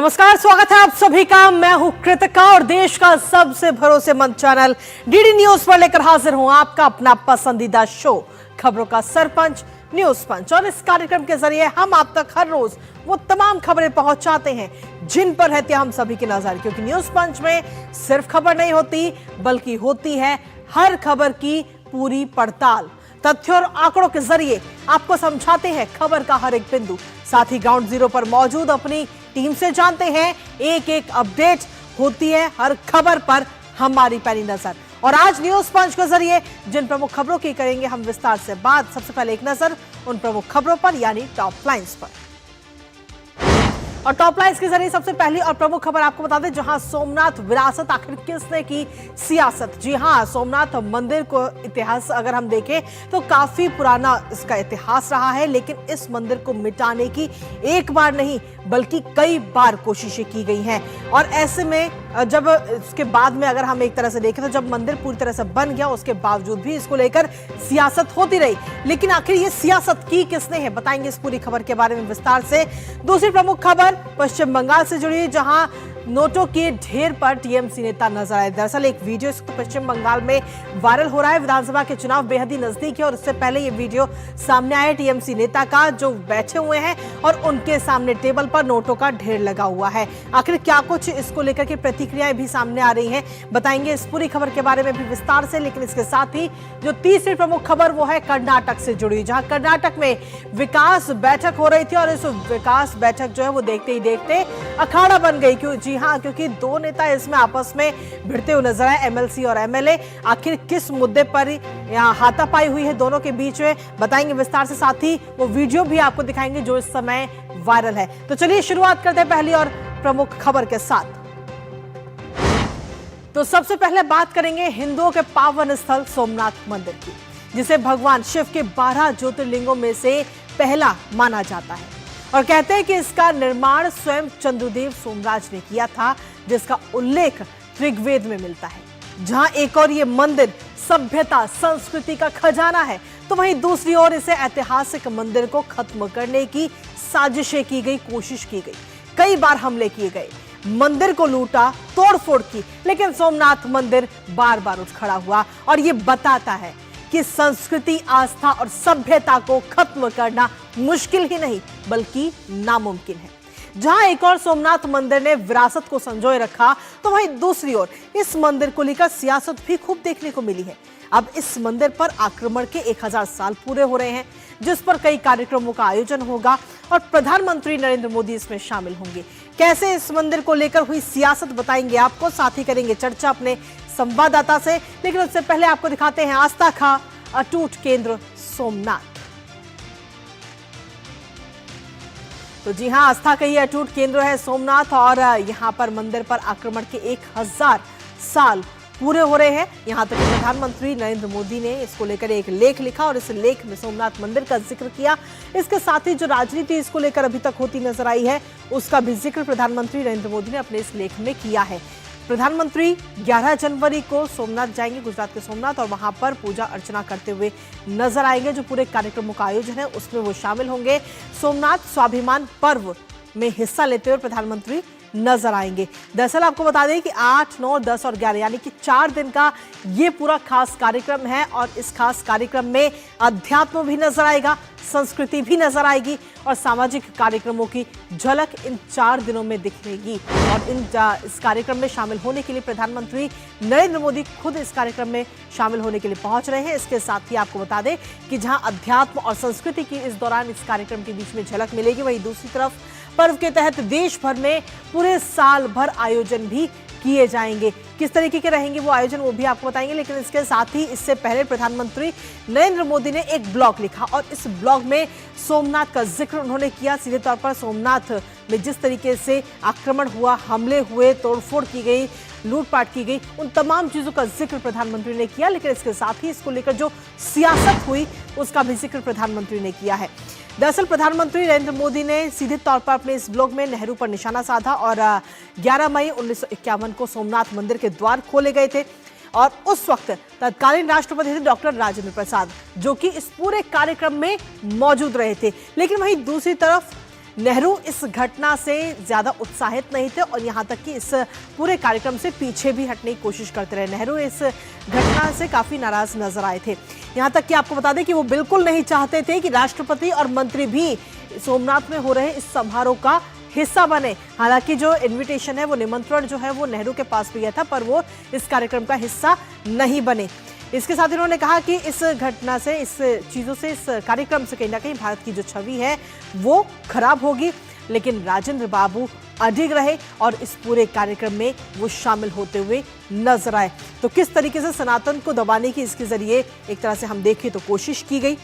नमस्कार, स्वागत है आप सभी का। मैं हूं कृतिका और देश का सबसे भरोसेमंद चैनल डीडी न्यूज पर लेकर हाजिर हूं आपका अपना पसंदीदा शो खबरों का सरपंच न्यूज पंच। और इस कार्यक्रम के जरिए हम आप तक हर रोज वो तमाम खबरें पहुंचाते हैं जिन पर रहती है हम सभी की नजर, क्योंकि न्यूज पंच में सिर्फ खबर नहीं होती बल्कि होती है हर खबर की पूरी पड़ताल। तथ्यों और आंकड़ों के जरिए आपको समझाते हैं खबर का हर एक बिंदु। साथ ही ग्राउंड जीरो पर मौजूद अपनी टीम से जानते हैं एक एक अपडेट होती है हर खबर पर हमारी पैनी नजर। और आज न्यूज पंच के जरिए जिन प्रमुख खबरों की करेंगे हम विस्तार से बात। सबसे पहले एक नजर उन प्रमुख खबरों पर यानी टॉप लाइंस पर। और टॉप लाइंस के जरिए सबसे पहली और प्रमुख खबर आपको बता दें, जहां सोमनाथ विरासत आखिर किसने की सियासत। जी हां, सोमनाथ मंदिर को इतिहास अगर हम देखें तो काफी पुराना इसका इतिहास रहा है, लेकिन इस मंदिर को मिटाने की एक बार नहीं बल्कि कई बार कोशिशें की गई हैं। और ऐसे में जब इसके बाद में अगर हम एक तरह से देखें तो जब मंदिर पूरी तरह से बन गया उसके बावजूद भी इसको लेकर सियासत होती रही, लेकिन आखिर ये सियासत की किसने है, बताएंगे इस पूरी खबर के बारे में विस्तार से। दूसरी प्रमुख खबर पश्चिम बंगाल से जुड़ी, जहां नोटों के ढेर पर टीएमसी नेता नजर आए। दरअसल एक वीडियो पश्चिम बंगाल में वायरल हो रहा है। विधानसभा के चुनाव बेहद ही नजदीक है और इससे पहले ये वीडियो सामने आया टीएमसी नेता का, जो बैठे हुए हैं और उनके सामने टेबल पर नोटों का ढेर लगा हुआ है। आखिर क्या कुछ इसको लेकर के प्रतिक्रियाएं भी सामने आ रही हैं, बताएंगे इस पूरी खबर के बारे में भी विस्तार से। लेकिन इसके साथ ही जो तीसरी प्रमुख खबर वो है कर्नाटक से जुड़ी, जहां कर्नाटक में विकास बैठक हो रही थी और इस विकास बैठक जो है वो देखते ही देखते अखाड़ा बन गई। क्यों? जी हाँ, क्योंकि दो नेता इसमें आपस में भिड़ते हुए नजर आए, एमएलसी और एमएलए। आखिर किस मुद्दे पर यहाँ हाथापाई हुई है दोनों के बीच में, बताएंगे विस्तार से। साथ ही वो वीडियो भी आपको दिखाएंगे जो इस समय वायरल है। तो चलिए शुरुआत करते हैं पहली और प्रमुख खबर के साथ। तो सबसे पहले बात करेंगे हिंदुओं के पावन स्थल सोमनाथ मंदिर की, जिसे भगवान शिव के 12 ज्योतिर्लिंगों में से पहला माना जाता है। और कहते हैं कि इसका निर्माण स्वयं चंद्रदेव सोमराज ने किया था, जिसका उल्लेख ऋग्वेद में मिलता है। जहां एक और ये मंदिर सभ्यता संस्कृति का खजाना है, तो वहीं दूसरी ओर इसे ऐतिहासिक मंदिर को खत्म करने की साजिशें की गई, कोशिश की गई। कई बार हमले किए गए, मंदिर को लूटा, तोड़फोड़ की, लेकिन सोमनाथ मंदिर बार बार उठ खड़ा हुआ। और ये बताता है कि संस्कृति, आस्था और सभ्यता को खत्म करना मुश्किल ही नहीं बल्कि नामुमकिन है। जहां एक और सोमनाथ मंदिर ने विरासत को संजोए रखा, तो वहीं दूसरी ओर इस मंदिर को लेकर सियासत भी खूब देखने को मिली है। अब इस मंदिर पर आक्रमण के 1000 साल पूरे हो रहे हैं, जिस पर कई कार्यक्रमों का आयोजन होगा और प्रधानमंत्री नरेंद्र मोदी इसमें शामिल होंगे। कैसे इस मंदिर को लेकर हुई सियासत बताएंगे आपको, साथ ही करेंगे चर्चा अपने संवाददाता से। लेकिन उससे पहले आपको दिखाते हैं आस्था का अटूट केंद्र सोमनाथ। तो जी हां, आस्था का ये अटूट केंद्र है सोमनाथ और यहां पर मंदिर पर आक्रमण के 1000 साल पूरे हो रहे हैं। यहां तक प्रधानमंत्री नरेंद्र मोदी ने इसको लेकर एक लेख लिखा और इस लेख में सोमनाथ मंदिर का जिक्र किया। इसके साथ ही जो राजनीति इसको लेकर अभी तक होती नजर आई है, उसका भी जिक्र प्रधानमंत्री नरेंद्र मोदी ने अपने इस लेख में किया है। प्रधानमंत्री 11 जनवरी को सोमनाथ जाएंगे, गुजरात के सोमनाथ, और वहां पर पूजा अर्चना करते हुए नजर आएंगे। जो पूरे कार्यक्रमों का आयोजन है उसमें वो शामिल होंगे। सोमनाथ स्वाभिमान पर्व में हिस्सा लेते हुए प्रधानमंत्री नजर आएंगे। दरअसल आपको बता दें कि 8, 9, 10 और 11 यानी कि 4 दिन का ये पूरा खास कार्यक्रम है और इस खास कार्यक्रम में अध्यात्म भी नजर आएगा, संस्कृति भी नजर आएगी और सामाजिक कार्यक्रमों की झलक इन 4 दिनों में दिखेगी। और इस कार्यक्रम में शामिल होने के लिए प्रधानमंत्री नरेंद्र मोदी खुद इस कार्यक्रम में शामिल होने के लिए पहुंच रहे हैं। इसके साथ ही आपको बता दें कि जहां अध्यात्म और संस्कृति की इस दौरान इस कार्यक्रम के बीच में झलक मिलेगी, वहीं दूसरी तरफ पर्व के तहत देश भर में पूरे साल भर आयोजन भी किए जाएंगे। किस तरीके के रहेंगे वो आयोजन, वो भी आपको बताएंगे। लेकिन इसके साथ ही इससे पहले प्रधानमंत्री नरेंद्र मोदी ने एक ब्लॉग लिखा और इस ब्लॉग में सोमनाथ का जिक्र उन्होंने किया। सीधे तौर पर सोमनाथ में जिस तरीके से आक्रमण हुआ, हमले हुए, तोड़फोड़ की गई, लूटपाट की गई, उन तमाम चीजों का जिक्र प्रधानमंत्री ने किया। लेकिन इसके साथ ही इसको लेकर जो सियासत हुई उसका भी जिक्र प्रधानमंत्री ने किया है। दरअसल प्रधानमंत्री नरेंद्र मोदी ने सीधे तौर पर अपने इस ब्लॉग में नेहरू पर निशाना साधा और 11 मई 1951 को सोमनाथ मंदिर के द्वार खोले गए थे और उस वक्त तत्कालीन राष्ट्रपति थे डॉक्टर राजेंद्र प्रसाद, जो कि इस पूरे कार्यक्रम में मौजूद रहे थे। लेकिन वहीं दूसरी तरफ नेहरू इस घटना से ज्यादा उत्साहित नहीं थे और यहां तक कि इस पूरे कार्यक्रम से पीछे भी हटने की कोशिश करते रहे। नेहरू इस घटना से काफी नाराज नजर आए थे। यहां तक कि आपको बता दें कि वो बिल्कुल नहीं चाहते थे कि राष्ट्रपति और मंत्री भी सोमनाथ में हो रहे इस समारोह का हिस्सा बने। हालांकि जो इनविटेशन है, वो निमंत्रण जो है वो नेहरू के पास भी गया था, पर वो इस कार्यक्रम का हिस्सा नहीं बने। इसके साथ इन्होंने कहा कि इस घटना से, इस चीजों से, इस कार्यक्रम से कहीं ना कहीं भारत की जो छवि है वो खराब होगी। लेकिन राजेंद्र बाबू अडिग रहे और इस पूरे कार्यक्रम में वो शामिल होते हुए नजर आए। तो किस तरीके से सनातन को दबाने की इसके जरिए एक तरह से हम देखें तो कोशिश की गई,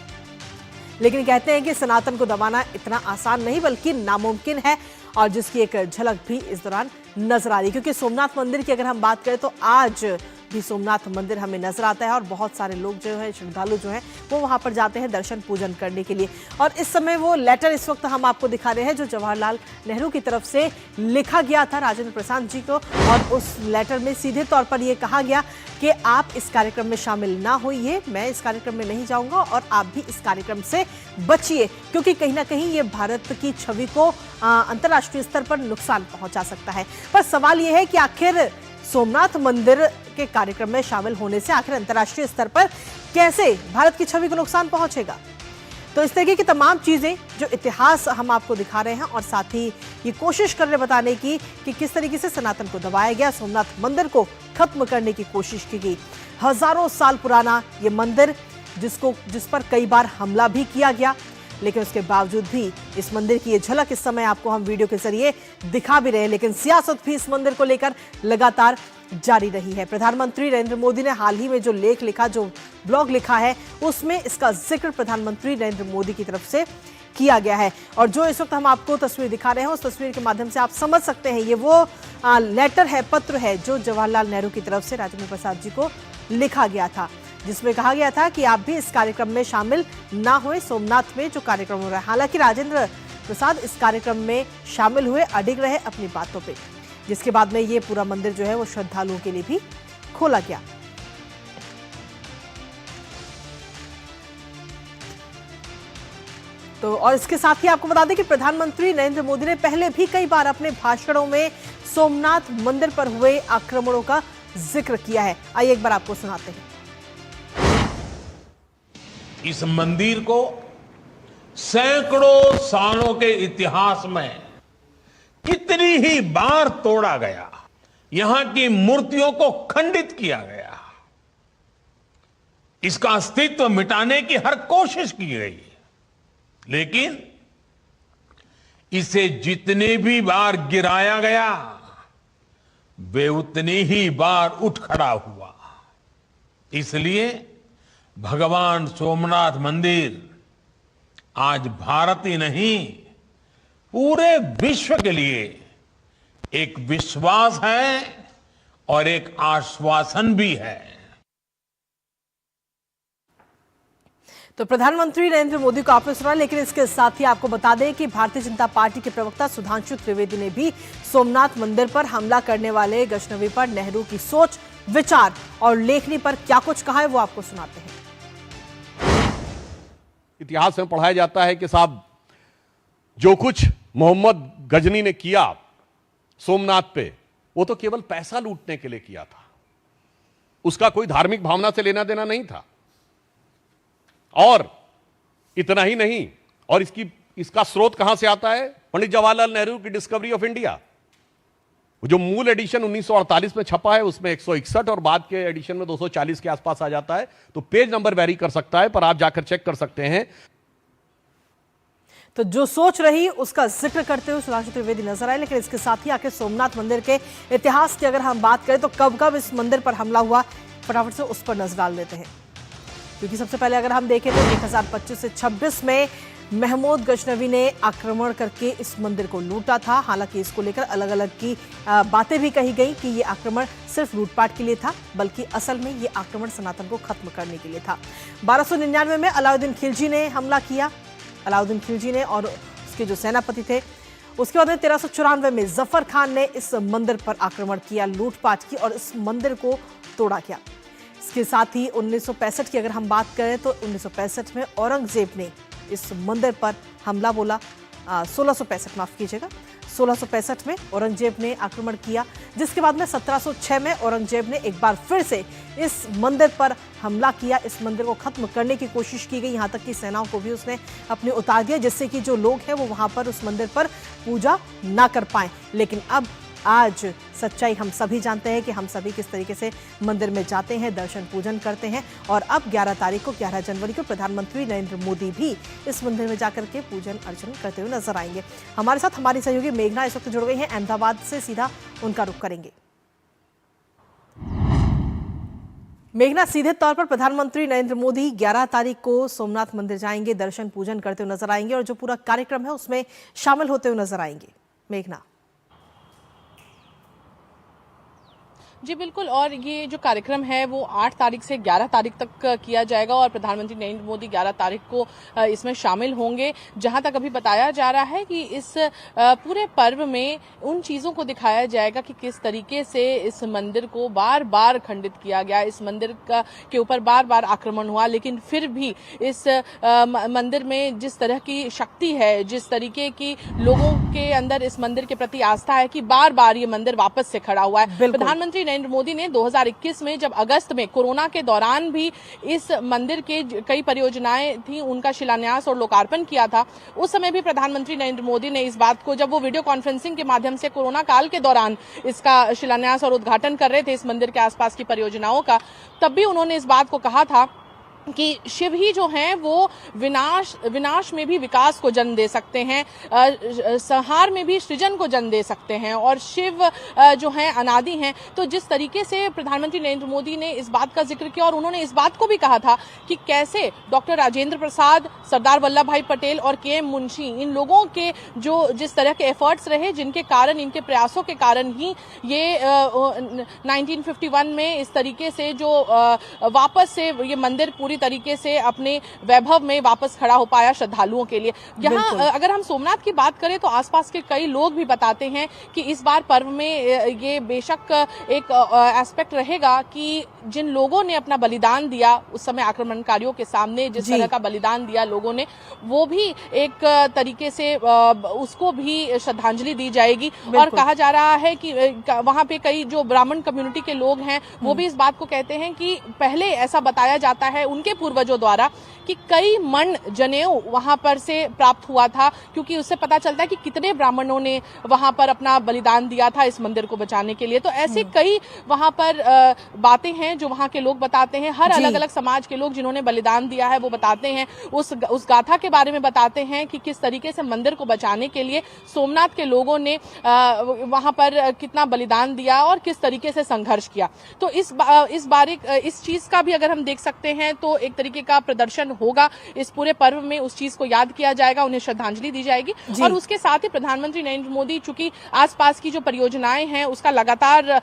लेकिन कहते हैं कि सनातन को दबाना इतना आसान नहीं बल्कि नामुमकिन है, और जिसकी एक झलक भी इस दौरान नजर आ रही। क्योंकि सोमनाथ मंदिर की अगर हम बात करें तो आज भी सोमनाथ मंदिर हमें नजर आता है और बहुत सारे लोग जो है, श्रद्धालु जो हैं, वो वहां पर जाते हैं दर्शन पूजन करने के लिए। और इस समय वो लेटर इस वक्त हम आपको दिखा रहे हैं जो जवाहरलाल नेहरू की तरफ से लिखा गया था राजेंद्र प्रसाद जी को, और उस लेटर में सीधे तौर पर यह कहा गया कि आप इस कार्यक्रम में शामिल ना होइए, मैं इस कार्यक्रम में नहीं जाऊंगा और आप भी इस कार्यक्रम से बचिए, क्योंकि कहीं ना कहीं ये भारत की छवि को अंतर्राष्ट्रीय स्तर पर नुकसान पहुंचा सकता है। पर सवाल यह है कि आखिर सोमनाथ मंदिर के कार्यक्रम में शामिल होने से आखिर अंतर्राष्ट्रीय स्तर पर कैसे भारत की छवि को नुकसान पहुंचेगा। तो इस तरीके की तमाम चीजें जो इतिहास हम आपको दिखा रहे हैं और साथ ही ये कोशिश कर रहे बताने की कि किस तरीके से सनातन को दबाया गया, सोमनाथ मंदिर को खत्म करने की कोशिश की गई। हजारों साल पुराना ये मंदिर जिस पर कई बार हमला भी किया गया, लेकिन उसके बावजूद भी इस मंदिर की ये झलक इस समय आपको हम वीडियो के जरिए दिखा भी रहे हैं। लेकिन सियासत भी इस मंदिर को लेकर लगातार जारी रही है। प्रधानमंत्री नरेंद्र मोदी ने हाल ही में जो लेख लिखा, जो ब्लॉग लिखा है, उसमें इसका जिक्र प्रधानमंत्री नरेंद्र मोदी की तरफ से किया गया है। और जो इस वक्त हम आपको तस्वीर दिखा रहे हैं, उस तस्वीर के माध्यम से आप समझ सकते हैं ये वो लेटर है, पत्र है जो जवाहरलाल नेहरू की तरफ से राजेंद्र प्रसाद जी को लिखा गया था, जिसमें कहा गया था कि आप भी इस कार्यक्रम में शामिल ना हुए, सोमनाथ में जो कार्यक्रम हो रहा है। हालांकि राजेंद्र प्रसाद इस कार्यक्रम में शामिल हुए, अडिग रहे अपनी बातों पे, जिसके बाद में ये पूरा मंदिर जो है वो श्रद्धालुओं के लिए भी खोला गया। तो और इसके साथ ही आपको बता दें कि प्रधानमंत्री नरेंद्र मोदी ने पहले भी कई बार अपने भाषणों में सोमनाथ मंदिर पर हुए आक्रमणों का जिक्र किया है। आइए एक बार आपको सुनाते हैं। इस मंदिर को सैकड़ों सालों के इतिहास में कितनी ही बार तोड़ा गया, यहां की मूर्तियों को खंडित किया गया, इसका अस्तित्व मिटाने की हर कोशिश की गई, लेकिन इसे जितने भी बार गिराया गया वे उतनी ही बार उठ खड़ा हुआ। इसलिए भगवान सोमनाथ मंदिर आज भारत ही नहीं, पूरे विश्व के लिए एक विश्वास है और एक आश्वासन भी है। तो प्रधानमंत्री नरेंद्र मोदी को आपने सुना, लेकिन इसके साथ ही आपको बता दें कि भारतीय जनता पार्टी के प्रवक्ता सुधांशु त्रिवेदी ने भी सोमनाथ मंदिर पर हमला करने वाले गजनवी पर नेहरू की सोच, विचार और लेखनी पर क्या कुछ कहा है वो आपको सुनाते हैं। इतिहास में पढ़ाया जाता है कि साहब जो कुछ मोहम्मद गजनी ने किया सोमनाथ पे, वो तो केवल पैसा लूटने के लिए किया था, उसका कोई धार्मिक भावना से लेना देना नहीं था। और इतना ही नहीं, और इसका स्रोत कहां से आता है? पंडित जवाहरलाल नेहरू की डिस्कवरी ऑफ इंडिया, जो मूल एडिशन 1948 में छपा है उसमें 161 और बाद के एडिशन में 240 के आसपास आ जाता है। तो पेज नंबर वेरी कर सकता है, पर आप जाकर चेक कर सकते हैं। तो जो सोच रही उसका जिक्र करते हुए सुधांशु त्रिवेदी नजर आए। लेकिन इसके साथ ही आखिर सोमनाथ मंदिर के इतिहास की अगर हम बात करें तो कब कब इस मंदिर पर हमला हुआ, फटाफट से उस पर नजर डाल देते हैं। क्योंकि सबसे पहले अगर हम देखें तो 1025 से 26 में महमूद गजनवी ने आक्रमण करके इस मंदिर को लूटा था। हालांकि इसको लेकर अलग अलग की बातें भी कही गई कि ये आक्रमण सिर्फ लूटपाट के लिए था, बल्कि असल में ये आक्रमण सनातन को खत्म करने के लिए था। 1299 में अलाउद्दीन खिलजी ने हमला किया, अलाउद्दीन खिलजी ने और उसके जो सेनापति थे। उसके बाद में 1394 में जफर खान ने इस मंदिर पर आक्रमण किया, लूटपाट की और इस मंदिर को तोड़ा गया। इसके साथ ही 1965 की अगर हम बात करें तो 1965 में औरंगजेब ने इस मंदिर पर हमला बोला, 1665 माफ कीजिएगा 1665 में औरंगजेब ने आक्रमण किया, जिसके बाद में 1706 में औरंगजेब ने एक बार फिर से इस मंदिर पर हमला किया। इस मंदिर को खत्म करने की कोशिश की गई, यहाँ तक कि सेनाओं को भी उसने अपने उतार दिया, जिससे कि जो लोग हैं वो वहां पर उस मंदिर पर पूजा ना कर पाए। लेकिन अब आज सच्चाई हम सभी जानते हैं कि हम सभी किस तरीके से मंदिर में जाते हैं, दर्शन पूजन करते हैं। और अब 11 तारीख को 11 जनवरी को प्रधानमंत्री नरेंद्र मोदी भी इस मंदिर में जाकर के पूजन अर्चन करते हुए नजर आएंगे। हमारे साथ हमारी सहयोगी मेघना इस वक्त जुड़ गई हैं अहमदाबाद से, सीधा उनका रुख करेंगे। मेघना, सीधे तौर पर प्रधानमंत्री नरेंद्र मोदी 11 तारीख को सोमनाथ मंदिर जाएंगे, दर्शन पूजन करते हुए नजर आएंगे और जो पूरा कार्यक्रम है उसमें शामिल होते हुए नजर आएंगे। मेघना। जी बिल्कुल, और ये जो कार्यक्रम है वो 8 तारीख से 11 तारीख तक किया जाएगा और प्रधानमंत्री नरेंद्र मोदी 11 तारीख को इसमें शामिल होंगे। जहां तक अभी बताया जा रहा है कि इस पूरे पर्व में उन चीज़ों को दिखाया जाएगा कि किस तरीके से इस मंदिर को बार बार खंडित किया गया, इस मंदिर के ऊपर बार बार आक्रमण हुआ, लेकिन फिर भी इस मंदिर में जिस तरह की शक्ति है, जिस तरीके की लोगों के अंदर इस मंदिर के प्रति आस्था है कि बार बार ये मंदिर वापस से खड़ा हुआ है। प्रधानमंत्री नरेंद्र मोदी ने 2021 में जब अगस्त में कोरोना के दौरान भी इस मंदिर के कई परियोजनाएं थी उनका शिलान्यास और लोकार्पण किया था। उस समय भी प्रधानमंत्री नरेंद्र मोदी ने इस बात को, जब वो वीडियो कॉन्फ्रेंसिंग के माध्यम से कोरोना काल के दौरान इसका शिलान्यास और उद्घाटन कर रहे थे इस मंदिर के आसपास की परियोजनाओं का, तब भी उन्होंने इस बात को कहा था कि शिव ही जो हैं वो विनाश में भी विकास को जन्म दे सकते हैं, संहार में भी सृजन को जन्म दे सकते हैं और शिव जो हैं अनादि हैं। तो जिस तरीके से प्रधानमंत्री नरेंद्र मोदी ने इस बात का जिक्र किया और उन्होंने इस बात को भी कहा था कि कैसे डॉक्टर राजेंद्र प्रसाद, सरदार वल्लभ भाई पटेल और के.एम. मुंशी, इन लोगों के जो जिस तरह के एफर्ट्स रहे, जिनके कारण, इनके प्रयासों के कारण ही ये 1951 में इस तरीके से जो वापस से ये मंदिर पूरी तरीके से अपने वैभव में वापस खड़ा हो पाया श्रद्धालुओं के लिए। यहाँ अगर हम सोमनाथ की बात करें तो आसपास के कई लोग भी बताते हैं कि इस बार पर्व में ये बेशक एक एस्पेक्ट रहेगा कि जिन लोगों ने अपना बलिदान दिया उस समय आक्रमणकारियों के सामने, जिस तरह का बलिदान दिया लोगों ने, वो भी एक तरीके से उसको भी श्रद्धांजलि दी जाएगी। और कहा जा रहा है कि वहां पे कई जो ब्राह्मण कम्युनिटी के लोग हैं वो भी इस बात को कहते हैं कि पहले ऐसा बताया जाता है उनके पूर्वजों द्वारा कि कई मन जनेऊ वहां पर से प्राप्त हुआ था, क्योंकि उससे पता चलता है कि कितने ब्राह्मणों ने वहां पर अपना बलिदान दिया था इस मंदिर को बचाने के लिए। तो ऐसे कई वहां पर बातें हैं जो वहां के लोग बताते हैं। हर अलग अलग समाज के लोग जिन्होंने बलिदान दिया है वो बताते हैं, उस गाथा के बारे में बताते हैं कि किस तरीके से मंदिर को बचाने के लिए सोमनाथ के लोगों ने वहां पर कितना बलिदान दिया और किस तरीके से संघर्ष किया। तो इस चीज का भी अगर हम देख सकते हैं तो एक तरीके का प्रदर्शन होगा इस पूरे पर्व में, उस चीज को याद किया जाएगा, उन्हें श्रद्धांजलि दी जाएगी। और उसके साथ ही प्रधानमंत्री नरेंद्र मोदी चूंकि आसपास की जो परियोजनाएं हैं उसका लगातार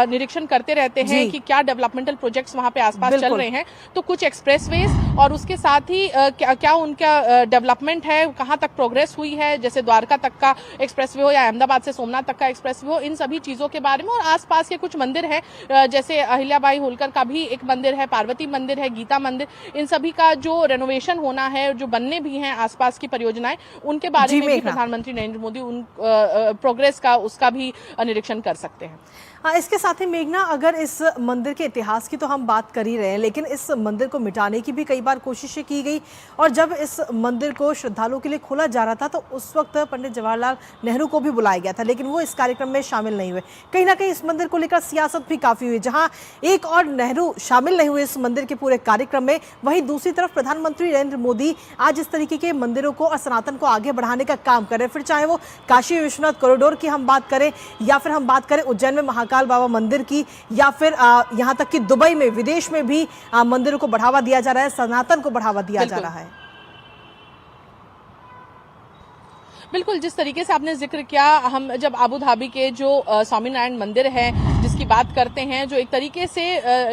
निरीक्षण करते रहते हैं कि क्या डेवलपमेंटल प्रोजेक्ट्स वहां पे आसपास चल रहे हैं। तो कुछ एक्सप्रेसवेज और उसके साथ ही क्या उनका डेवलपमेंट है, कहां तक प्रोग्रेस हुई है, जैसे द्वारका तक का एक्सप्रेसवे हो या अहमदाबाद से सोमनाथ तक का एक्सप्रेसवे हो, इन सभी चीजों के बारे में। और आसपास के कुछ मंदिर है, जैसे अहिल्याबाई होलकर का भी एक मंदिर है, पार्वती मंदिर है, गीता मंदिर, इन सभी का जो रेनोवेशन होना है, जो बनने भी हैं आसपास की परियोजनाएं, उनके बारे में भी प्रधानमंत्री नरेंद्र मोदी उन प्रोग्रेस का उसका भी निरीक्षण कर सकते हैं। हाँ, इसके साथ ही मेघना, अगर इस मंदिर के इतिहास की तो हम बात कर ही रहे हैं, लेकिन इस मंदिर को मिटाने की भी कई बार कोशिशें की गई और जब इस मंदिर को श्रद्धालुओं के लिए खोला जा रहा था तो उस वक्त पंडित जवाहरलाल नेहरू को भी बुलाया गया था, लेकिन वो इस कार्यक्रम में शामिल नहीं हुए। कहीं ना कहीं इस मंदिर को लेकर सियासत भी काफ़ी हुई, जहाँ एक और नेहरू शामिल नहीं हुए इस मंदिर के पूरे कार्यक्रम में, वहीं दूसरी तरफ प्रधानमंत्री नरेंद्र मोदी आज इस तरीके के मंदिरों को और सनातन को आगे बढ़ाने का काम कर रहे हैं। फिर चाहे वो काशी विश्वनाथ कॉरिडोर की हम बात करें या फिर हम बात करें उज्जैन में महाकाल बाबा मंदिर की, या फिर यहां तक कि दुबई में, विदेश में भी मंदिरों को बढ़ावा दिया जा रहा है, सनातन को बढ़ावा दिया जा रहा है। बिल्कुल, जिस तरीके से आपने जिक्र किया, हम जब अबू धाबी के जो स्वामीनारायण मंदिर है कांग्रेस की बात करते हैं, जो एक तरीके से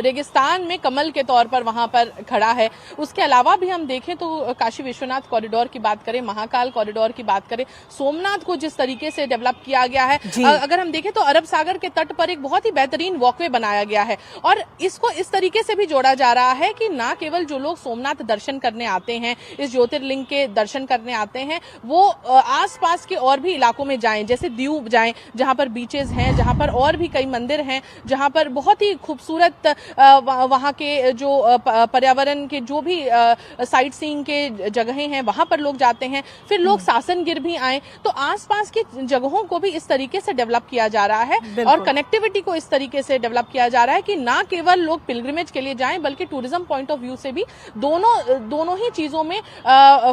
रेगिस्तान में कमल के तौर पर वहां पर खड़ा है। उसके अलावा भी हम देखें तो काशी विश्वनाथ कॉरिडोर की बात करें, महाकाल कॉरिडोर की बात करें, सोमनाथ को जिस तरीके से डेवलप किया गया है, अगर हम देखें तो अरब सागर के तट पर एक बहुत ही बेहतरीन वॉकवे बनाया गया है। और इसको इस तरीके से भी जोड़ा जा रहा है कि ना केवल जो लोग सोमनाथ दर्शन करने आते हैं, इस ज्योतिर्लिंग के दर्शन करने आते हैं, वो आसपास के और भी इलाकों में जाएं, जैसे दीव जाएं जहां पर बीचेस हैं, जहां पर और भी कई मंदिर हैं, जहां पर बहुत ही खूबसूरत वहां के जो पर्यावरण के जो भी साइट सीइंग के जगहें हैं वहां पर लोग जाते हैं। फिर लोग सासनगिर भी आए, तो आसपास की जगहों को भी इस तरीके से डेवलप किया जा रहा है और कनेक्टिविटी को इस तरीके से डेवलप किया जा रहा है कि ना केवल लोग पिलग्रिमेज के लिए जाएं, बल्कि टूरिज्म पॉइंट ऑफ व्यू से भी दोनों ही चीजों में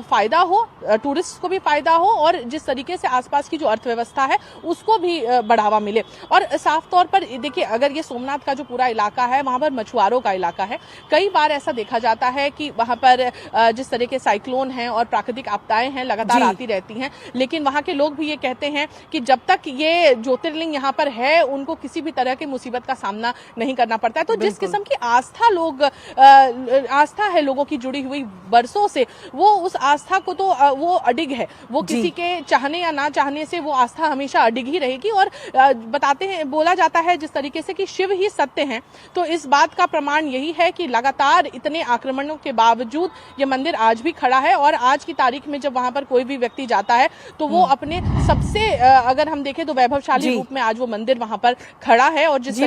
फायदा हो, टूरिस्ट को भी फायदा हो और जिस तरीके से आसपास की जो अर्थव्यवस्था है उसको भी बढ़ावा मिले। और साफ तौर पर देखिए, अगर ये सोमनाथ का जो पूरा इलाका है वहां पर मछुआरों का इलाका है। कई बार ऐसा देखा जाता है कि वहां पर जिस तरह के साइक्लोन हैं और प्राकृतिक आपदाएं हैं लगातार आती रहती हैं, लेकिन वहां के लोग भी ये कहते हैं कि जब तक ये ज्योतिर्लिंग यहाँ पर है उनको किसी भी तरह की मुसीबत का सामना नहीं करना पड़ता है। तो जिस किस्म की आस्था है लोगों की जुड़ी हुई बरसों से, वो उस आस्था को तो वो अडिग है, वो किसी के चाहने या ना चाहने से वो आस्था हमेशा अडिग ही रहेगी। और बोला जाता है जिस तरीके से कि शिव ही सत्य हैं, तो इस बात का प्रमाण यही है कि लगातार इतने आक्रमणों के बावजूद ये मंदिर आज भी खड़ा है। और आज की तारीख में जब वहां पर कोई भी व्यक्ति जाता है तो वो अपने सबसे अगर हम देखें तो वैभवशाली रूप में आज वो मंदिर वहां पर खड़ा है। और जिस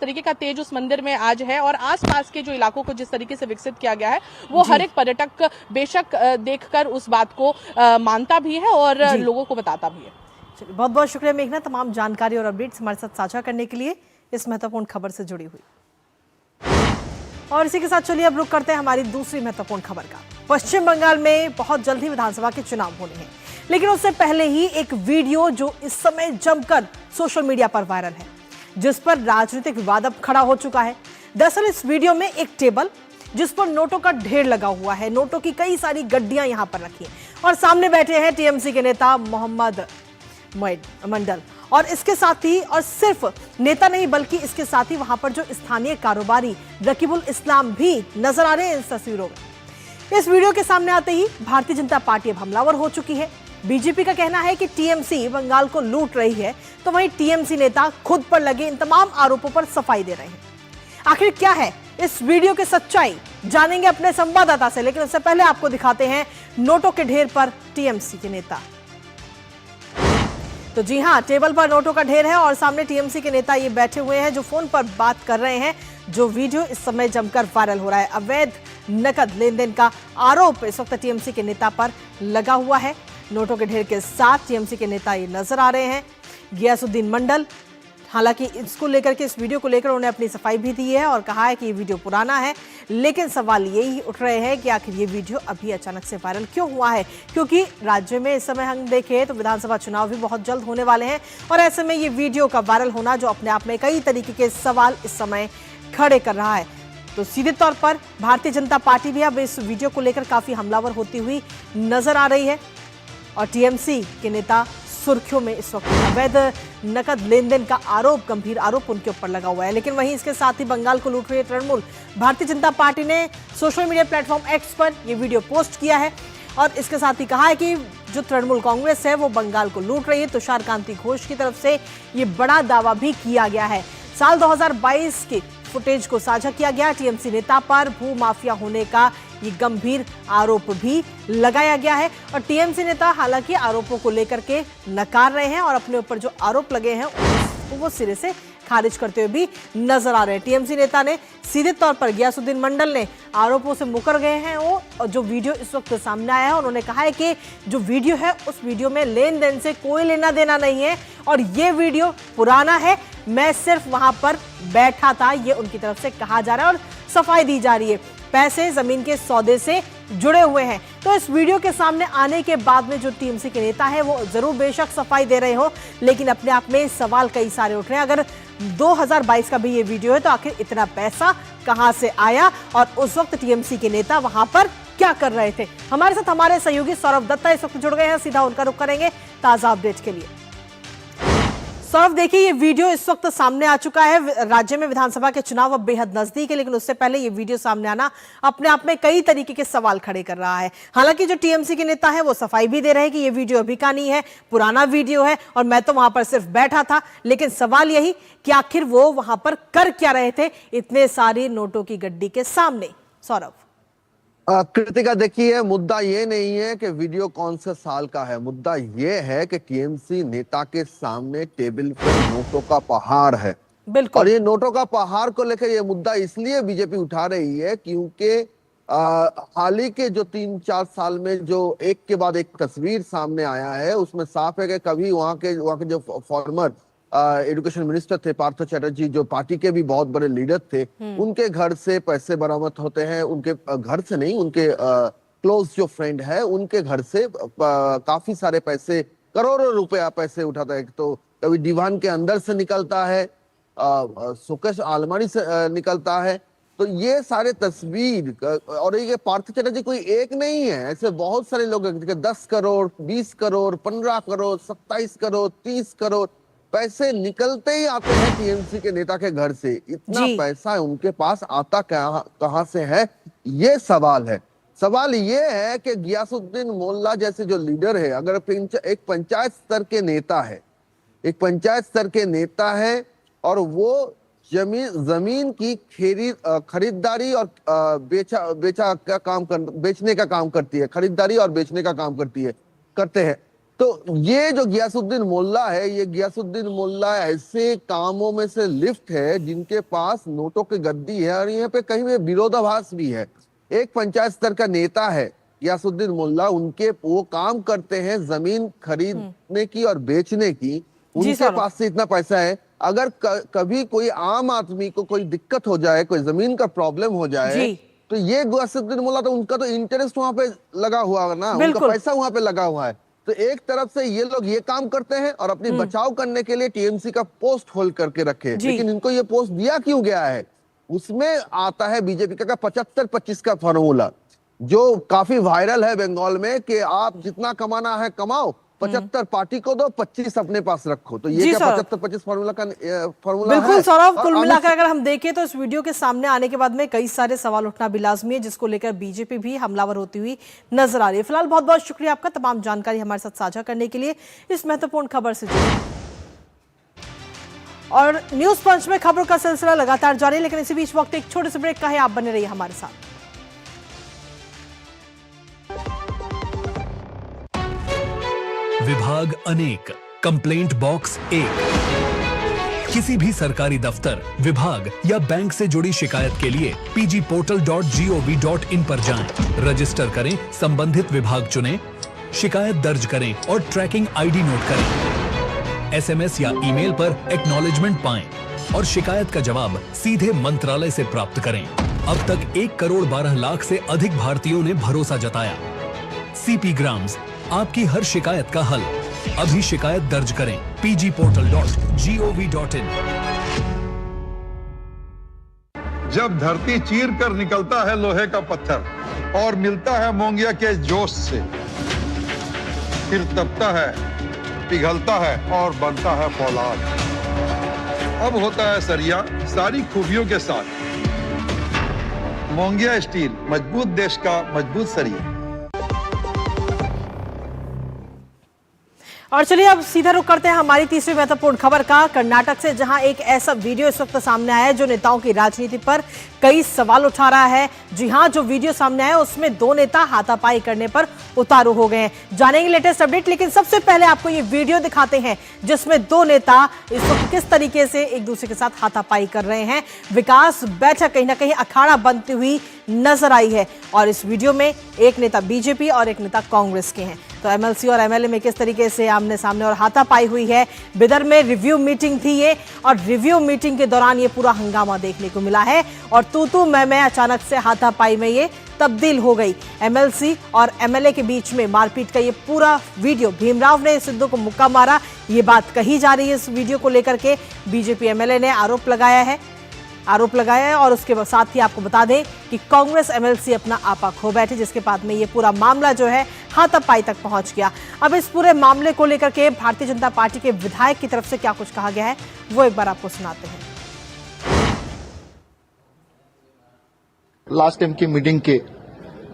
तरीके का तेज उस मंदिर में आज है और आसपास के जो इलाकों को जिस तरीके से विकसित किया गया है, वो हर एक पर्यटक बेशक देखकर उस बात को मानता भी है और लोगों को बताता भी है। चलिए, बहुत बहुत शुक्रिया मेघना, तमाम जानकारी और अपडेट्स हमारे साथ साझा करने के लिए, इस महत्वपूर्ण खबर से जुड़ी हुई। और इसी के साथ चलिए अब रुक करते हैं हमारी दूसरी महत्वपूर्ण खबर का। पश्चिम बंगाल में बहुत जल्द ही विधानसभा के चुनाव होने हैं, लेकिन उससे पहले ही एक वीडियो जो इस समय जमकर सोशल मीडिया पर वायरल है, जिस पर राजनीतिक विवाद अब खड़ा हो चुका है। दरअसल इस वीडियो में एक टेबल जिस पर नोटों का ढेर लगा हुआ है, नोटों की कई सारी गड्डियां यहां पर रखी हैं और सामने बैठे हैं टीएमसी के नेता मोहम्मद मंडल। और इसके साथ ही, और सिर्फ नेता नहीं बल्कि इसके साथ ही वहां पर जो स्थानीय कारोबारी रकीबुल इस्लाम भी नजर आ रहे हैं इस तस्वीरों में। इस वीडियो के सामने आते ही भारतीय जनता पार्टी अब हमलावर हो चुकी है। बीजेपी का कहना है कि टीएमसी बंगाल को लूट रही है, तो वहीं टीएमसी नेता खुद पर लगे इन तमाम आरोपों पर सफाई दे रहे हैं। आखिर क्या है इस वीडियो की सच्चाई, जानेंगे अपने संवाददाता से, लेकिन उससे पहले आपको दिखाते हैं नोटों के ढेर पर टीएमसी के नेता। तो जी हां, टेबल पर नोटों का ढेर है और सामने टीएमसी के नेता ये बैठे हुए हैं जो फोन पर बात कर रहे हैं। जो वीडियो इस समय जमकर वायरल हो रहा है, अवैध नकद लेन देन का आरोप इस वक्त टीएमसी के नेता पर लगा हुआ है। नोटों के ढेर के साथ टीएमसी के नेता ये नजर आ रहे हैं, गियासुद्दीन मंडल। हालांकि इसको लेकर के, इस वीडियो को लेकर उन्होंने अपनी सफाई भी दी है और कहा है कि ये वीडियो पुराना है, लेकिन सवाल यही उठ रहे हैं कि आखिर ये वीडियो अभी अचानक से वायरल क्यों हुआ है, क्योंकि राज्य में इस समय हम देखें तो विधानसभा चुनाव भी बहुत जल्द होने वाले हैं और ऐसे में ये वीडियो का वायरल होना जो अपने आप में कई तरीके के सवाल इस समय खड़े कर रहा है। तो सीधे तौर पर भारतीय जनता पार्टी भी अब इस वीडियो को लेकर काफी हमलावर होती हुई नजर आ रही है और टीएमसी के नेता सुर्खियों में इस वक्त। अवैध नकद लेन देन का आरोप, गंभीर आरोप उनके ऊपर लगा हुआ है। लेकिन वहीं इसके साथ ही बंगाल को लूट रही है तृणमूल। भारतीय जनता पार्टी ने सोशल मीडिया प्लेटफॉर्म एक्स पर यह वीडियो पोस्ट किया है और इसके साथ ही कहा है कि जो तृणमूल कांग्रेस है वो बंगाल को लूट रही है। तुषार कांति घोष की तरफ से ये बड़ा दावा भी किया गया है। साल 2022 की फुटेज को साझा किया गया। टीएमसी नेता पर भू माफिया होने का ये गंभीर आरोप भी लगाया गया है और टीएमसी नेता हालांकि आरोपों को लेकर के नकार रहे हैं और अपने ऊपर जो आरोप लगे हैं वो सिरे से खारिज करते हुए भी नजर आ रहे हैं। टीएमसी नेता ने सीधे तौर पर, गियासुद्दीन मंडल ने आरोपों से मुकर गए हैं वो, और जो वीडियो इस वक्त सामने आया है उन्होंने कहा है कि जो वीडियो है उस वीडियो में लेन देन से कोई लेना देना नहीं है और ये वीडियो पुराना है, मैं सिर्फ वहां पर बैठा था, ये उनकी तरफ से कहा जा रहा है और सफाई दी जा रही है। पैसे जमीन के सौदे से जुड़े हुए हैं। तो इस वीडियो के सामने आने के बाद में जो टीएमसी के नेता है वो जरूर बेशक सफाई दे रहे हो, लेकिन अपने आप में सवाल कई सारे उठ रहे हैं। अगर 2022 का भी ये वीडियो है तो आखिर इतना पैसा कहां से आया और उस वक्त टीएमसी के नेता वहां पर क्या कर रहे थे? हमारे साथ हमारे सहयोगी सौरभ दत्ता इस वक्त जुड़ गए हैं, सीधा उनका रुख करेंगे ताजा अपडेट के लिए। सौरभ देखिए, ये वीडियो इस वक्त सामने आ चुका है। राज्य में विधानसभा के चुनाव अब बेहद नजदीक है, लेकिन उससे पहले ये वीडियो सामने आना अपने आप में कई तरीके के सवाल खड़े कर रहा है। हालांकि जो टीएमसी के नेता है वो सफाई भी दे रहे हैं कि ये वीडियो अभी का नहीं है, पुराना वीडियो है और मैं तो वहां पर सिर्फ बैठा था। लेकिन सवाल यही कि आखिर वो वहां पर कर क्या रहे थे इतने सारी नोटों की गड्डी के सामने। सौरभ। कृतिका देखिए, मुद्दा ये नहीं है कि वीडियो कौन से साल का है, मुद्दा ये है कि टीएमसी नेता के सामने टेबल पर नोटों का पहाड़ है। बिल्कुल। और ये नोटों का पहाड़ को लेकर ये मुद्दा इसलिए बीजेपी उठा रही है क्योंकि हाल ही के जो 3-4 साल में जो एक के बाद एक तस्वीर सामने आया है उसमें साफ है कि कभी वहां के जो फॉर्मर एजुकेशन मिनिस्टर थे पार्थ चैटर्जी, जो पार्टी के भी बहुत बड़े लीडर थे, उनके घर से पैसे बरामद होते हैं। उनके घर से नहीं, उनके क्लोज जो फ्रेंड है उनके घर से काफी सारे पैसे, करोड़ों रुपया पैसे उठाता है। तो कभी दीवान के अंदर से निकलता है, सुकेश अलमारी से निकलता है। तो ये सारे तस्वीर, और ये पार्थ चैटर्जी कोई एक नहीं है, ऐसे बहुत सारे लोग 10 करोड़, 20 करोड़, 15 करोड़, 27 करोड़, 30 करोड़ पैसे निकलते ही आते हैं टीएमसी के नेता के घर से। इतना पैसा उनके पास आता कहां से है, ये सवाल है। सवाल ये है कि गियासुद्दीन मोल्ला जैसे जो लीडर है, अगर एक पंचायत स्तर के नेता है, एक पंचायत स्तर के नेता है और वो जमीन की खरीदारी और बेचने का काम करती है, खरीदारी और बेचने का काम करते हैं। तो ये जो गियासुद्दीन मोल्ला है, ये गियासुद्दीन मोल्ला ऐसे कामों में से लिफ्ट है जिनके पास नोटों की गद्दी है और यहाँ पे कहीं में विरोधाभास भी है। एक पंचायत स्तर का नेता है गियासुद्दीन मोल्ला, उनके वो काम करते हैं जमीन खरीदने की और बेचने की, उनके पास से इतना पैसा है। अगर कभी कोई आम आदमी को कोई दिक्कत हो जाए, कोई जमीन का प्रॉब्लम हो जाए, तो ये गियासुद्दीन मोल्ला, तो उनका तो इंटरेस्ट वहां पे लगा हुआ है ना, उनका पैसा वहां पे लगा हुआ है। तो एक तरफ से ये लोग ये काम करते हैं और अपनी बचाव करने के लिए टीएमसी का पोस्ट होल्ड करके रखे, लेकिन इनको ये पोस्ट दिया क्यों गया है, उसमें आता है बीजेपी का 75-25 का फॉर्मूला, जो काफी वायरल है बंगाल में, कि आप जितना कमाना है कमाओ, 75 पार्टी को दो, 25 अपने पास रखो। तो ये क्या 75-25 फॉर्मूला का फॉर्मूला है? बिल्कुल सौरभ, कुल मिलाकर अगर हम देखें तो इस वीडियो के सामने आने के बाद में कई सारे सवाल उठना भी लाजमी है, जिसको लेकर बीजेपी भी हमलावर होती हुई नजर आ रही है। फिलहाल बहुत बहुत शुक्रिया आपका तमाम जानकारी हमारे साथ साझा करने के लिए, इस महत्वपूर्ण खबर से जुड़ी। और न्यूज पंच में खबरों का सिलसिला लगातार जारी है, लेकिन इसी बीच वक्त एक छोटे से ब्रेक का है, आप बने रहिए हमारे साथ। विभाग अनेक, कंप्लेंट बॉक्स 1। किसी भी सरकारी दफ्तर, विभाग या बैंक से जुड़ी शिकायत के लिए pgportal.gov.in पर जाएं, रजिस्टर करें, संबंधित विभाग चुनें, शिकायत दर्ज करें और ट्रैकिंग आईडी नोट करें। एसएमएस या ईमेल पर एक्नॉलेजमेंट पाएं और शिकायत का जवाब सीधे मंत्रालय से प्राप्त करें। अब तक 1 करोड़ 12 लाख से अधिक भारतीयों ने भरोसा जताया। सीपी ग्राम्स, आपकी हर शिकायत का हल। अभी शिकायत दर्ज करें pgportal.gov.in। जब धरती चीर कर निकलता है लोहे का पत्थर और मिलता है मोंगिया के जोश से, फिर तपता है, पिघलता है और बनता है फौलाद। अब होता है सरिया सारी खूबियों के साथ। मोंगिया स्टील, मजबूत देश का मजबूत सरिया। और चलिए अब सीधा रुख करते हैं हमारी तीसरी महत्वपूर्ण खबर का, कर्नाटक से, जहां एक ऐसा वीडियो इस वक्त सामने आया है जो नेताओं की राजनीति पर कई सवाल उठा रहा है। जी हां, जो वीडियो सामने आया उसमें 2 नेता हाथापाई करने पर उतारू हो गए हैं। जानेंगे लेटेस्ट अपडेट, लेकिन सबसे पहले आपको ये वीडियो दिखाते हैं जिसमें 2 नेता इस वक्त किस तरीके से एक दूसरे के साथ हाथापाई कर रहे हैं। विकास बैठक कहीं ना कहीं अखाड़ा बनती हुई नजर आई है और इस वीडियो में एक नेता बीजेपी और एक नेता कांग्रेस के हैं। तो एमएलसी और एमएलए में किस तरीके से आमने सामने और हाथापाई हुई है। बिदर में रिव्यू मीटिंग थी ये, और रिव्यू मीटिंग के दौरान ये पूरा हंगामा देखने को मिला है और तू मैं अचानक से हाथापाई में ये तब्दील हो गई। एमएलसी और एमएलए के बीच में मारपीट का ये पूरा वीडियो, भीमराव ने सिद्धू को मुक्का मारा, ये बात कही जा रही है। इस वीडियो को लेकर के बीजेपी एमएलए ने आरोप लगाया है आरोप लगाया है। और उसके साथ ही आपको बता दें कि कांग्रेस एमएलसी अपना आपा खो बैठे, जिसके बाद में ये पूरा मामला जो है हाथापाई तक पहुंच गया। अब इस पूरे मामले को लेकर के भारतीय जनता पार्टी के विधायक की तरफ से क्या कुछ कहा गया है वो एक बार आपको सुनाते हैं। लास्ट टाइम की मीटिंग के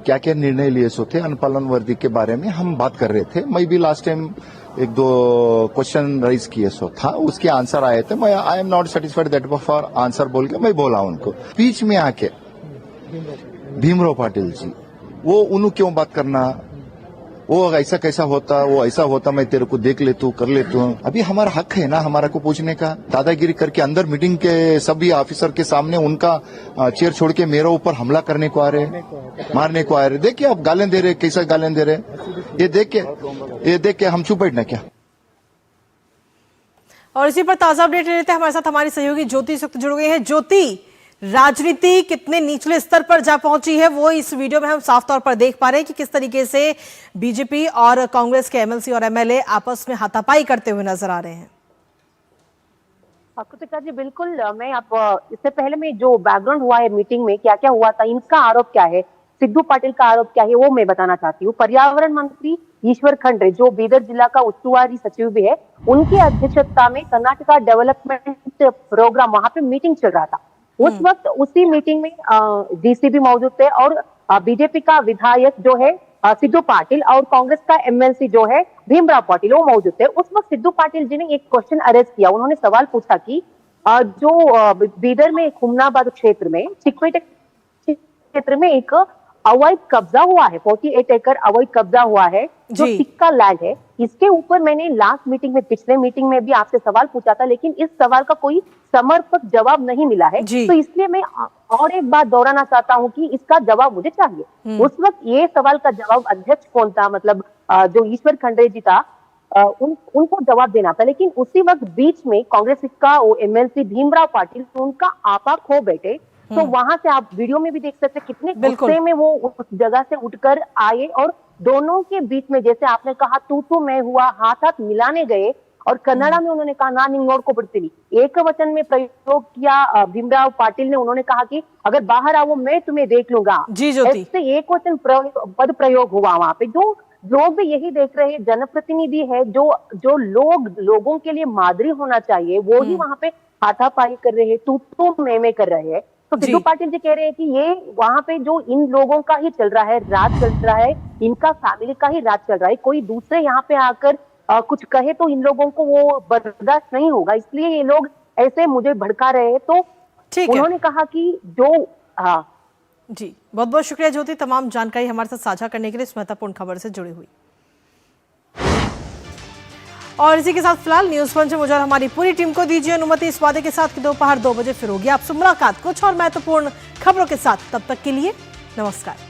क्या क्या निर्णय लिए सो थे अनुपालन वर्दी के बारे में हम बात कर रहे थे। मैं भी लास्ट टाइम एक दो क्वेश्चन राइज किए सो था, उसके आंसर आए थे। मैं I am not satisfied that for answer बोल के मैं बोला उनको। बीच में आके भीमराव पाटिल जी वो उन्होंने क्यों बात करना, वो ऐसा कैसा होता, वो ऐसा होता, मैं तेरे को देख लेता हूँ कर लेता हूँ। अभी हमारा हक है ना हमारा को पूछने का। दादागिरी करके अंदर मीटिंग के सभी ऑफिसर के सामने उनका चेयर छोड़ के मेरे ऊपर हमला करने को आ रहे, मारने को आ रहे। देखिए आप गालें दे रहे, कैसा गालें दे रहे, ये देख के हम चुप बैठना क्या। और इसी पर ताजा अपडेट ले लेते हैं, हमारे साथ हमारी सहयोगी ज्योति सुक्त जुड़ गई है। ज्योति, राजनीति कितने निचले स्तर पर जा पहुंची है वो इस वीडियो में हम साफ तौर पर देख पा रहे हैं कि किस तरीके से बीजेपी और कांग्रेस के एमएलसी और एमएलए आपस में हाथापाई करते हुए नजर आ रहे हैं। कृतिका जी बिल्कुल, मैं आप इससे पहले में जो बैकग्राउंड हुआ है मीटिंग में क्या क्या हुआ था, इनका आरोप क्या है, सिद्धू पाटिल का आरोप क्या है, वो मैं बताना चाहती हूँ। पर्यावरण मंत्री ईश्वर खंड्रे जो बीदर जिला का उस्तुवारी सचिव भी है, उनकी अध्यक्षता में कर्नाटका डेवलपमेंट प्रोग्राम वहां पे मीटिंग चल रहा था। उस वक्त उसी मीटिंग में डीसी भी मौजूद थे और बीजेपी का विधायक जो है सिद्धू पाटिल और कांग्रेस का एमएलसी जो है भीमराव पाटिल वो मौजूद थे। उस वक्त सिद्धू पाटिल जी ने एक क्वेश्चन अरेज किया। उन्होंने सवाल पूछा कि जो बीदर में हुमनाबाद क्षेत्र में चिकपेट क्षेत्र में एक अवैध कब्जा हुआ है, 48 एकड़ अवैध कब्जा हुआ है जो सिक्का लैंड है। इसके ऊपर मैंने लास्ट मीटिंग में, पिछले मीटिंग में भी आपसे सवाल पूछा था, लेकिन इस सवाल का कोई समर्पक जवाब नहीं मिला है। तो इसलिए मैं और एक बात दोहराना चाहता हूं कि इसका जवाब मुझे चाहिए। उस वक्त ये सवाल का जवाब अध्यक्ष कौन था, मतलब जो ईश्वर खंड्रे जी था, उनको जवाब देना था। लेकिन उसी वक्त बीच में कांग्रेस का एमएलसी भीमराव पाटिल उनका आपा खो बैठे। तो वहां से आप वीडियो में भी देख सकते कितने गुस्से में वो उस जगह से उठकर आए और दोनों के बीच में, जैसे आपने कहा तू मैं हुआ, हाथ हाथ मिलाने गए और कन्नड़ा में उन्होंने कहा ना निंगोड़ को बिड़ती, एक वचन में प्रयोग किया भीमराव पाटिल ने। उन्होंने कहा कि अगर बाहर आओ मैं तुम्हें देख लूंगा। ऐसे एक वचन पद प्रयोग हुआ वहां पे। जो लोग भी यही देख रहे हैं, जनप्रतिनिधि है जो लोगों के लिए मादरी होना चाहिए, वो ही वहां पे हाथापाई कर रहे हैं, तू मैं कर रहे हैं। तो सिद्धू पाटिल जी कह रहे हैं कि ये वहां पे जो इन लोगों का ही चल रहा है, राज चल रहा है, इनका फैमिली का ही राज चल रहा है। कोई दूसरे यहाँ पे आकर कुछ कहे तो इन लोगों को वो बर्दाश्त नहीं होगा, इसलिए ये लोग ऐसे मुझे भड़का रहे हैं। तो उन्होंने कहा कि जो जी, बहुत बहुत शुक्रिया ज्योति, तमाम जानकारी हमारे साथ साझा करने के लिए, इस महत्वपूर्ण खबर से जुड़ी हुई। और इसी के साथ फिलहाल न्यूज पंच में मुझे और हमारी पूरी टीम को दीजिए अनुमति इस वादे के साथ कि दोपहर 2 बजे फिर होगी आपसे मुलाकात कुछ और महत्वपूर्ण खबरों के साथ। तब तक के लिए नमस्कार।